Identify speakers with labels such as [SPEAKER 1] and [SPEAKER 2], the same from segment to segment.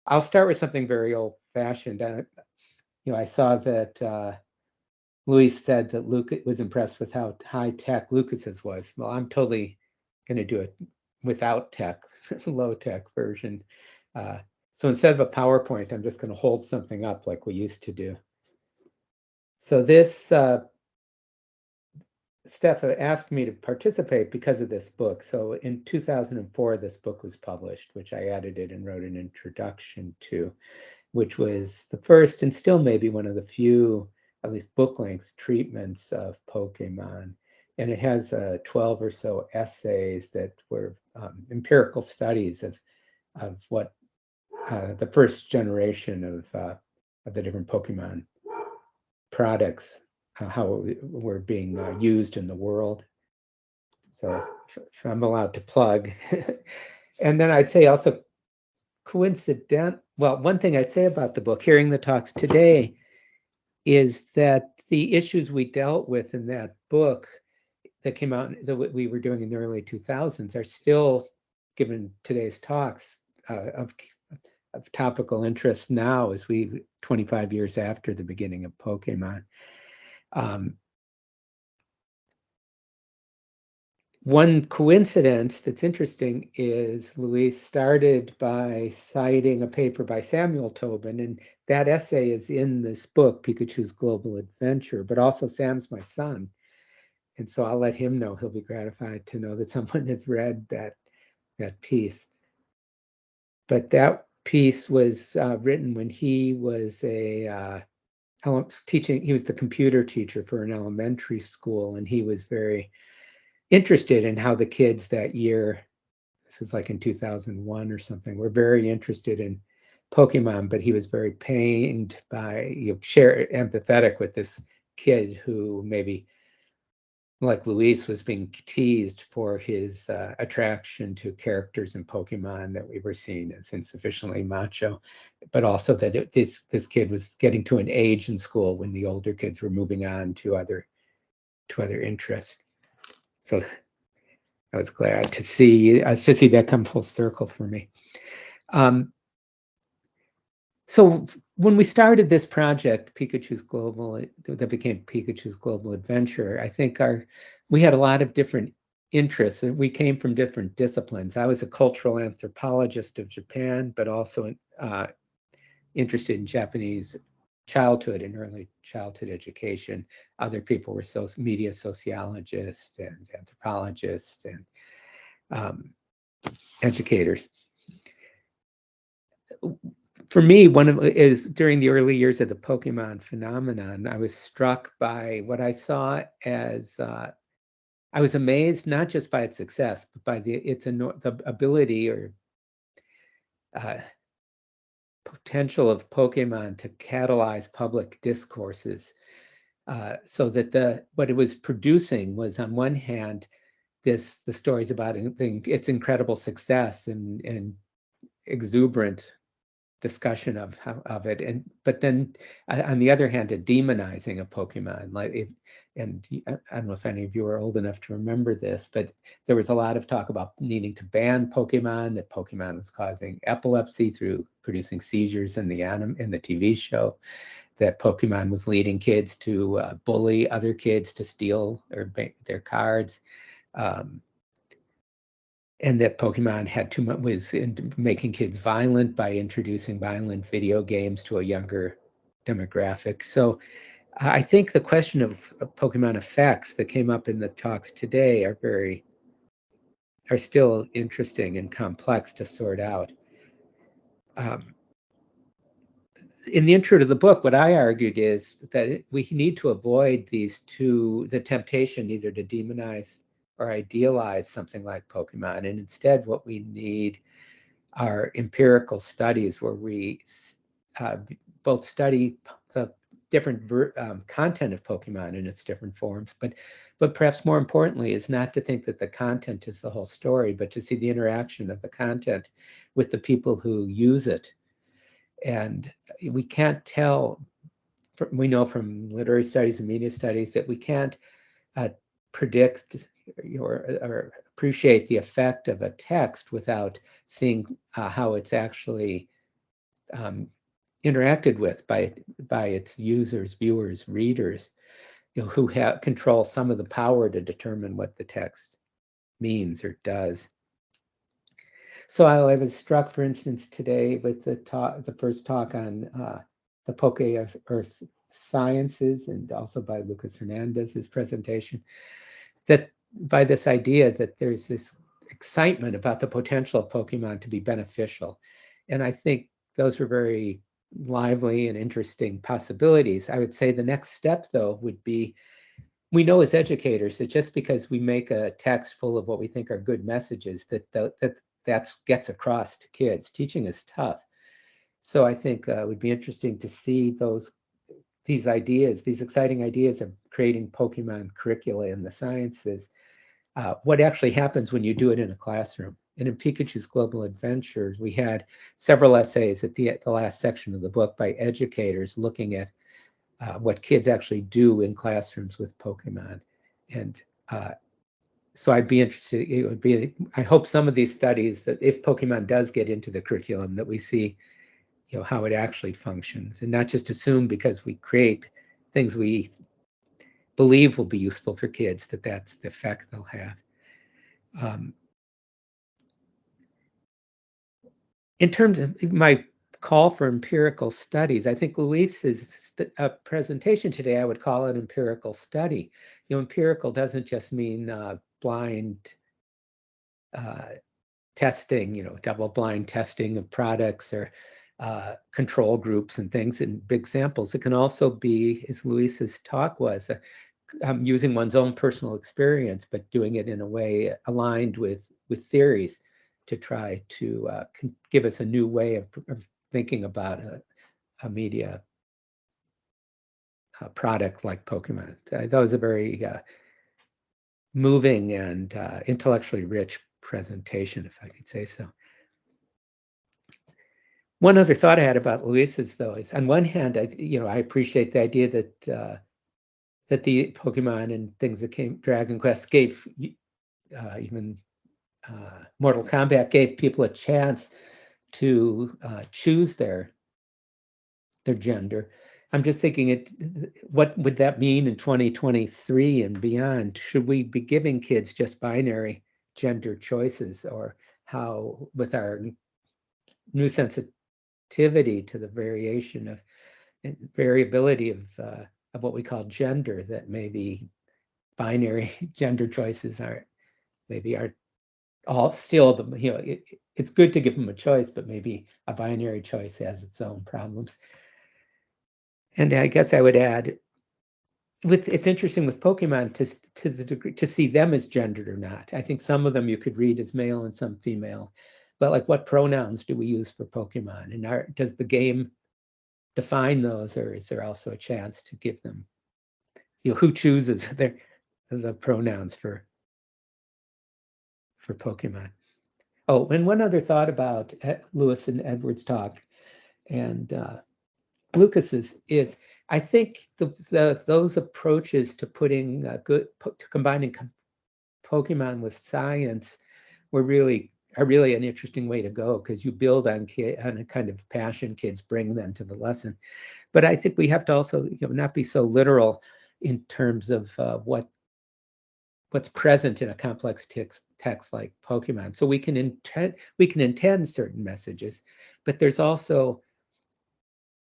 [SPEAKER 1] I'll start with something very old-fashioned. I saw that Luis said that Luke was impressed with how high-tech Lucas's was. Well, I'm totally going to do it without tech, low-tech version. So instead of a PowerPoint, I'm just going to hold something up like we used to do. So this Steph asked me to participate because of this book. So in 2004, this book was published, which I edited and wrote an introduction to, which was the first and still maybe one of the few, at least book-length treatments of Pokemon. And it has 12 or so essays that were empirical studies of what the first generation of the different Pokemon products, how were being used in the world. So if I'm allowed to plug. And then I'd say also well, one thing I'd say about the book, hearing the talks today, is that the issues we dealt with in that book that came out, that we were doing in the early 2000s, are still, given today's talks, of topical interest now, as 25 years after the beginning of Pokemon. One coincidence that's interesting is Luis started by citing a paper by Samuel Tobin, and that essay is in this book, Pikachu's Global Adventure, but also Sam's my son. And so I'll let him know. He'll be gratified to know that someone has read that piece. But that piece was written when he was teaching. He was the computer teacher for an elementary school, and he was very interested in how the kids that year, this was like in 2001 or something, were very interested in Pokemon, but he was very pained by, empathetic with this kid who maybe, like Luis, was being teased for his attraction to characters in Pokemon that we were seeing as insufficiently macho, but also that this kid was getting to an age in school when the older kids were moving on to other interests. So I was glad to see that come full circle for me. So when we started this project, that became Pikachu's Global Adventure, I think we had a lot of different interests. We came from different disciplines. I was a cultural anthropologist of Japan, but also interested in Japanese childhood and early childhood education. Other people were media sociologists and anthropologists and educators. For me, is during the early years of the Pokemon phenomenon, I was struck by what I saw as I was amazed not just by its success, but by the ability or potential of Pokemon to catalyze public discourses, so that what it was producing was, on one hand, the stories about its incredible success and exuberant discussion of it, but then on the other hand, a demonizing of Pokemon. And I don't know if any of you are old enough to remember this, but there was a lot of talk about needing to ban Pokemon, that Pokemon was causing epilepsy through producing seizures in the TV show, that Pokemon was leading kids to bully other kids to steal their cards. And that Pokemon was making kids violent by introducing violent video games to a younger demographic. So I think the question of Pokemon effects that came up in the talks today are still interesting and complex to sort out. In the intro to the book, what I argued is that we need to avoid the temptation either to demonize or idealize something like Pokemon, and instead what we need are empirical studies where we both study the different content of Pokemon in its different forms, but perhaps more importantly is not to think that the content is the whole story, but to see the interaction of the content with the people who use it. And we can't tell, we know from literary studies and media studies that we can't predict or appreciate the effect of a text without seeing how it's actually interacted with by its users, viewers, readers, who control some of the power to determine what the text means or does. So I was struck, for instance, today with the first talk on the Poke Earth Sciences, and also by Lucas Hernandez's presentation, that by this idea that there's this excitement about the potential of Pokemon to be beneficial. And I think those were very lively and interesting possibilities. I would say the next step, though, would be, we know as educators that just because we make a text full of what we think are good messages, that gets across to kids. Teaching is tough. So I think it would be interesting to see these ideas, these exciting ideas of creating Pokemon curricula in the sciences, what actually happens when you do it in a classroom. And in Pikachu's Global Adventures, we had several essays at the last section of the book by educators looking at what kids actually do in classrooms with Pokemon. And so I'd be interested, it would be, I hope some of these studies, that if Pokemon does get into the curriculum, that we see how it actually functions, and not just assume because we create things we believe will be useful for kids that that's the effect they'll have. In terms of my call for empirical studies, I think Luis's presentation today, I would call it empirical study. Empirical doesn't just mean blind testing, double-blind testing of products or control groups and things in big samples. It can also be, as Luis's talk was, using one's own personal experience, but doing it in a way aligned with theories to try to give us a new way of thinking about a media product like Pokemon. That was a very moving and intellectually rich presentation, if I could say so. One other thought I had about Luis's, though, is on one hand, I appreciate the idea that that the Pokemon and things that came, Dragon Quest gave, even Mortal Kombat gave people a chance to choose their gender. I'm just thinking, what would that mean in 2023 and beyond? Should we be giving kids just binary gender choices, or how, with our new sensitivity to the variability of what we call gender, that maybe binary gender choices are all still it's good to give them a choice, but maybe a binary choice has its own problems. And I guess I would add, it's interesting with Pokemon to the degree to see them as gendered or not. I think some of them you could read as male and some female, but like, what pronouns do we use for Pokemon? And does the game define those, or is there also a chance to give them, who chooses the pronouns for Pokemon? Oh, and one other thought about Lewis and Edwards' talk and Lucas's is, I think those approaches to putting to combining Pokemon with science are really an interesting way to go, because you build on a kind of passion kids bring them to the lesson. But I think we have to also not be so literal in terms of what's present in a complex text like Pokemon. So we can intend certain messages, but there's also,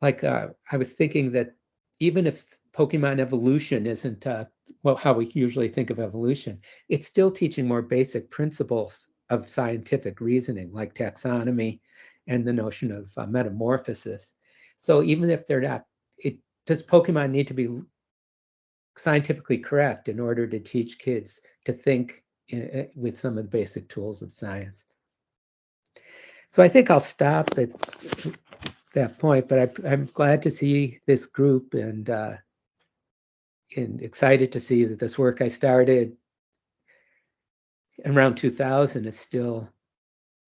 [SPEAKER 1] like, I was thinking that even if Pokemon evolution isn't how we usually think of evolution, it's still teaching more basic principles of scientific reasoning, like taxonomy and the notion of metamorphosis. So even if they're not, does Pokemon need to be scientifically correct in order to teach kids to think with some of the basic tools of science? So I think I'll stop at that point, but I'm glad to see this group, and excited to see that this work I started around 2000 is still,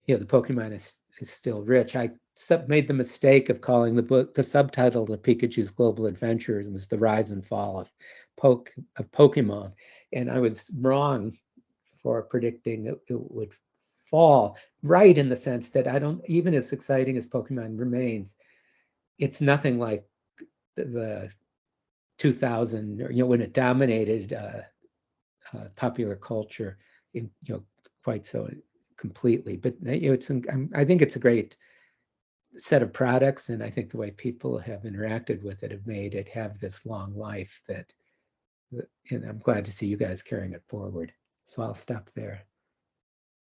[SPEAKER 1] the Pokemon is still rich. I made the mistake of calling the book, the subtitle of Pikachu's Global Adventures was The Rise and Fall of Pokemon, and I was wrong for predicting it would fall, right, in the sense that I don't, even as exciting as Pokemon remains, it's nothing like the 2000, or, when it dominated popular culture in, quite so completely. But I think it's a great set of products, and I think the way people have interacted with it have made it have this long life and I'm glad to see you guys carrying it forward. So I'll stop there.